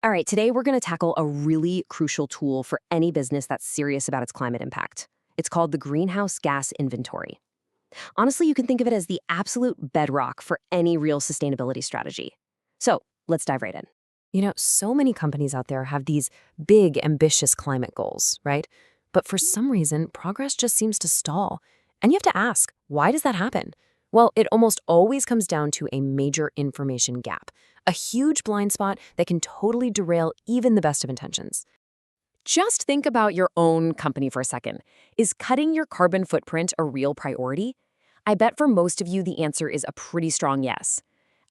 All right, today we're going to tackle a really crucial tool for any business that's serious about its climate impact. It's called the Greenhouse Gas Inventory. Honestly, you can think of it as the absolute bedrock for any real sustainability strategy. So let's dive right in. So many companies out there have these big, ambitious climate goals, right? But for some reason, progress just seems to stall. And you have to ask, why does that happen? Well, it almost always comes down to a major information gap, a huge blind spot that can totally derail even the best of intentions. Just think about your own company for a second. Is cutting your carbon footprint a real priority? I bet for most of you, the answer is a pretty strong yes.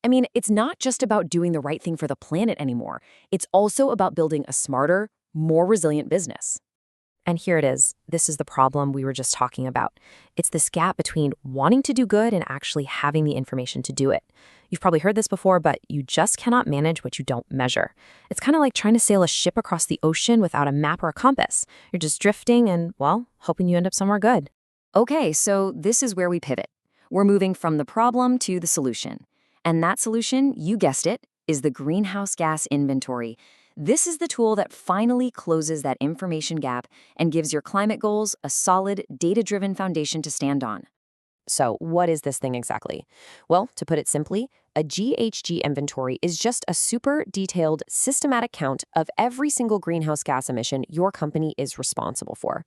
I mean, it's not just about doing the right thing for the planet anymore. It's also about building a smarter, more resilient business. And here it is. This is the problem we were just talking about. It's this gap between wanting to do good and actually having the information to do it. You've probably heard this before, but you just cannot manage what you don't measure. It's kind of like trying to sail a ship across the ocean without a map or a compass. You're just drifting and, well, hoping you end up somewhere good. Okay, so this is where we pivot. We're moving from the problem to the solution. And that solution, you guessed it, is the greenhouse gas inventory. This is the tool that finally closes that information gap and gives your climate goals a solid, data-driven foundation to stand on. So what is this thing exactly? Well, to put it simply, a GHG inventory is just a super detailed, systematic count of every single greenhouse gas emission your company is responsible for.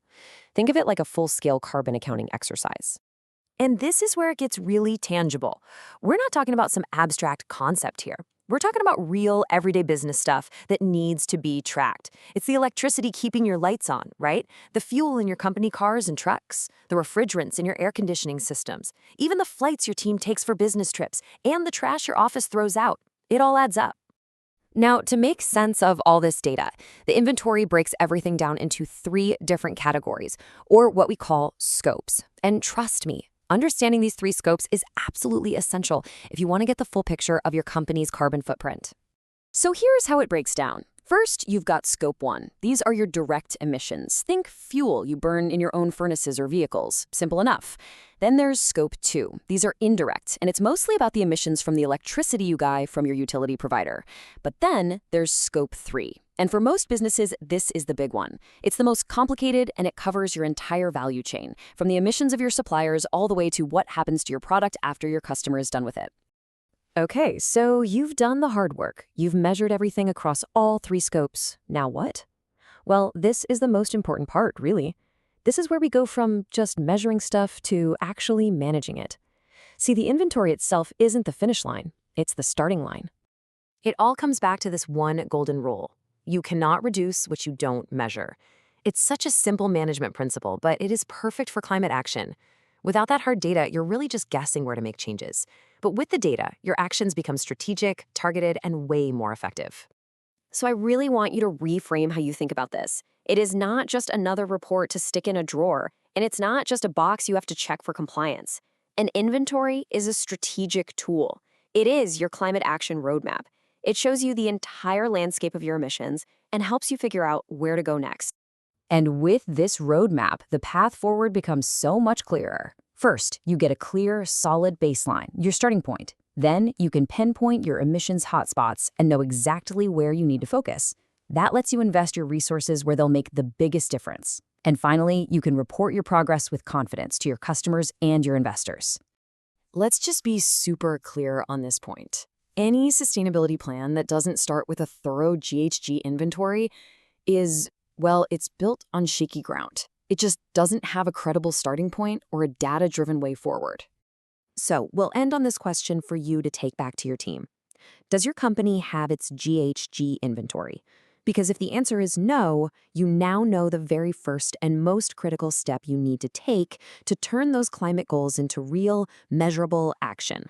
Think of it like a full-scale carbon accounting exercise. And this is where it gets really tangible. We're not talking about some abstract concept here. We're talking about real, everyday business stuff that needs to be tracked. It's the electricity keeping your lights on, right? The fuel in your company cars and trucks, the refrigerants in your air conditioning systems, even the flights your team takes for business trips, and the trash your office throws out. It all adds up. Now, to make sense of all this data, the inventory breaks everything down into 3 different categories, or what we call scopes. And trust me, understanding these 3 scopes is absolutely essential if you want to get the full picture of your company's carbon footprint. So here's how it breaks down. First, you've got Scope 1. These are your direct emissions. Think fuel you burn in your own furnaces or vehicles. Simple enough. Then there's Scope 2. These are indirect, and it's mostly about the emissions from the electricity you buy from your utility provider. But then there's Scope 3. And for most businesses, this is the big one. It's the most complicated, and it covers your entire value chain, from the emissions of your suppliers all the way to what happens to your product after your customer is done with it. Okay, so you've done the hard work. You've measured everything across all 3 scopes. Now what? Well, this is the most important part, really. This is where we go from just measuring stuff to actually managing it. See, the inventory itself isn't the finish line. It's the starting line. It all comes back to this one golden rule. You cannot reduce what you don't measure. It's such a simple management principle, but it is perfect for climate action. Without that hard data, you're really just guessing where to make changes. But with the data, your actions become strategic, targeted, and way more effective. So I really want you to reframe how you think about this. It is not just another report to stick in a drawer, and it's not just a box you have to check for compliance. An inventory is a strategic tool. It is your climate action roadmap. It shows you the entire landscape of your emissions and helps you figure out where to go next. And with this roadmap, the path forward becomes so much clearer. First, you get a clear, solid baseline, your starting point. Then, you can pinpoint your emissions hotspots and know exactly where you need to focus. That lets you invest your resources where they'll make the biggest difference. And finally, you can report your progress with confidence to your customers and your investors. Let's just be super clear on this point. Any sustainability plan that doesn't start with a thorough GHG inventory is, well, it's built on shaky ground. It just doesn't have a credible starting point or a data-driven way forward. So we'll end on this question for you to take back to your team. Does your company have its GHG inventory? Because if the answer is no, you now know the very first and most critical step you need to take to turn those climate goals into real, measurable action.